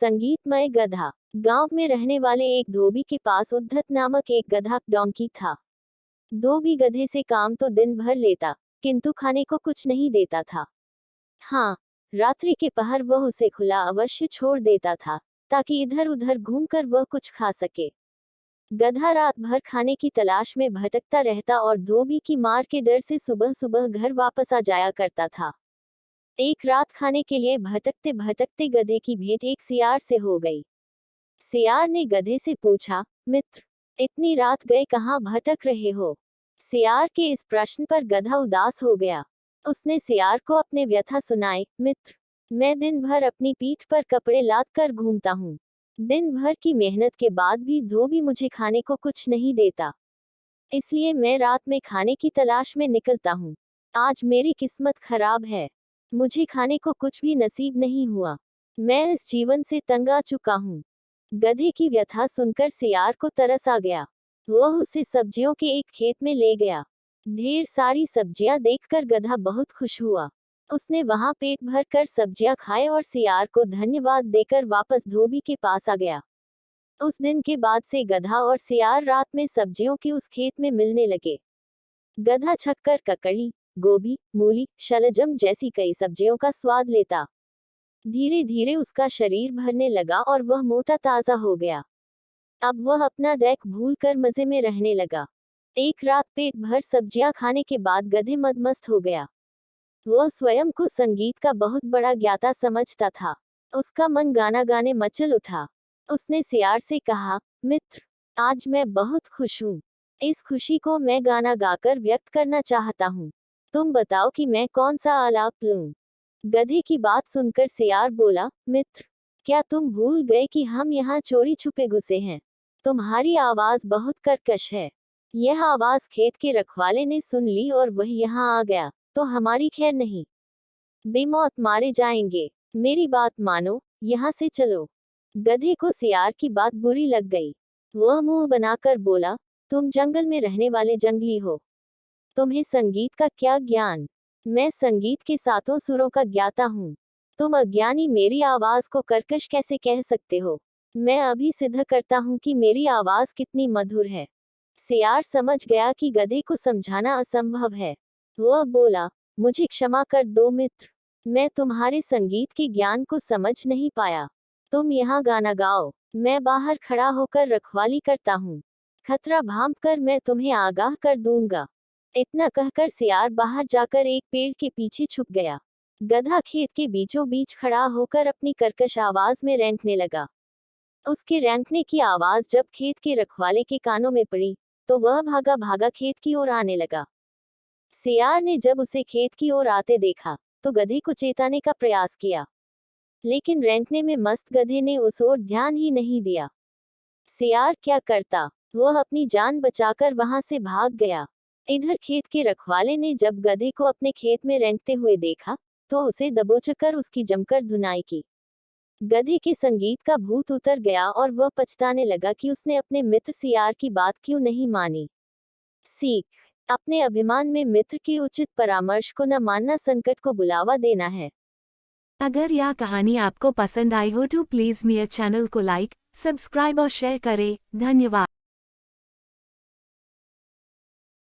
संगीतमय गधा। गांव में रहने वाले एक धोबी के पास उद्धत नामक एक गधा डोंकी था। धोबी गधे से काम तो दिन भर लेता, किंतु खाने को कुछ नहीं देता था। हाँ, रात्रि के पहर वह उसे खुला अवश्य छोड़ देता था, ताकि इधर उधर घूमकर वह कुछ खा सके। गधा रात भर खाने की तलाश में भटकता रहता और धोबी की मार के डर से सुबह सुबह घर वापस आ जाया करता था। एक रात खाने के लिए भटकते भटकते गधे की भेंट एक सियार से हो गई। सियार ने गधे से पूछा, मित्र, इतनी रात गए कहाँ भटक रहे हो? सियार के इस प्रश्न पर गधा उदास हो गया। उसने सियार को अपने व्यथा सुनाए, मित्र, मैं दिन भर अपनी पीठ पर कपड़े लाद कर घूमता हूँ। दिन भर की मेहनत के बाद भी धोबी मुझे खाने को कुछ नहीं देता, इसलिए मैं रात में खाने की तलाश में निकलता हूँ। आज मेरी किस्मत खराब है, मुझे खाने को कुछ भी नसीब नहीं हुआ। मैं इस जीवन से तंग आ चुका हूँ। गधे की व्यथा सुनकर सियार को तरस आ गया। वह उसे सब्जियों के एक खेत में ले गया। ढेर सारी सब्जियां देखकर गधा बहुत खुश हुआ। उसने वहां पेट भर कर सब्जियां खाए और सियार को धन्यवाद देकर वापस धोबी के पास आ गया। उस दिन के बाद से गधा और सियार रात में सब्जियों के उस खेत में मिलने लगे। गधा छक्कर ककड़ी, गोभी, मूली, शलजम जैसी कई सब्जियों का स्वाद लेता। धीरे धीरे उसका शरीर भरने लगा और वह मोटा ताजा हो गया। अब वह अपना दैक भूल कर मजे में रहने लगा। एक रात पेट भर सब्जियां खाने के बाद गधे मदमस्त हो गया। वह स्वयं को संगीत का बहुत बड़ा ज्ञाता समझता था। उसका मन गाना गाने मचल उठा। उसने सियार से कहा, मित्र, आज मैं बहुत खुश हूँ। इस खुशी को मैं गाना गाकर व्यक्त करना चाहता हूँ। तुम बताओ कि मैं कौन सा आलाप लूं? गधे की बात सुनकर सियार बोला, मित्र, क्या तुम भूल गए कि हम यहाँ चोरी छुपे घुसे हैं? तुम्हारी आवाज बहुत कर्कश है। यह आवाज खेत के रखवाले ने सुन ली और वह यहाँ आ गया तो हमारी खैर नहीं, बेमौत मारे जाएंगे। मेरी बात मानो, यहाँ से चलो। गधे को सियार की बात बुरी लग गई। वह मुंह बनाकर बोला, तुम जंगल में रहने वाले जंगली हो, तुम्हें संगीत का क्या ज्ञान? मैं संगीत के सातों सुरों का ज्ञाता हूँ। तुम अज्ञानी मेरी आवाज को कर्कश कैसे कह सकते हो? मैं अभी सिद्ध करता हूँ कि मेरी आवाज कितनी मधुर है। सियार समझ गया कि गधे को समझाना असंभव है। वह बोला, मुझे क्षमा कर दो मित्र, मैं तुम्हारे संगीत के ज्ञान को समझ नहीं पाया। तुम यहाँ गाना गाओ, मैं बाहर खड़ा होकर रखवाली करता हूँ। खतरा भांप कर मैं तुम्हें आगाह कर दूंगा। इतना कहकर सियार बाहर जाकर एक पेड़ के पीछे छुप गया। गधा खेत के बीचों बीच खड़ा होकर अपनी कर्कश आवाज में रेंकने लगा। उसके रेंकने की आवाज जब खेत के रखवाले के कानों में पड़ी तो वह भागा भागा खेत की ओर आने लगा। सियार ने जब उसे खेत की ओर आते देखा तो गधे को चेताने का प्रयास किया, लेकिन रेंकने में मस्त गधे ने उस ओर ध्यान ही नहीं दिया। सियार क्या करता, वह अपनी जान बचाकर वहां से भाग गया। इधर खेत के रखवाले ने जब गधे को अपने खेत में रेंकते हुए देखा तो उसे दबोचकर उसकी जमकर धुनाई की। गधे के संगीत का भूत उतर गया और वह पछताने लगा कि उसने अपने मित्र सियार की बात क्यों नहीं मानी। सीख, अपने अभिमान में मित्र के उचित परामर्श को न मानना संकट को बुलावा देना है। अगर यह कहानी आपको पसंद आई हो तो प्लीज़ मेरे चैनल को लाइक, सब्सक्राइब और शेयर करें। धन्यवाद।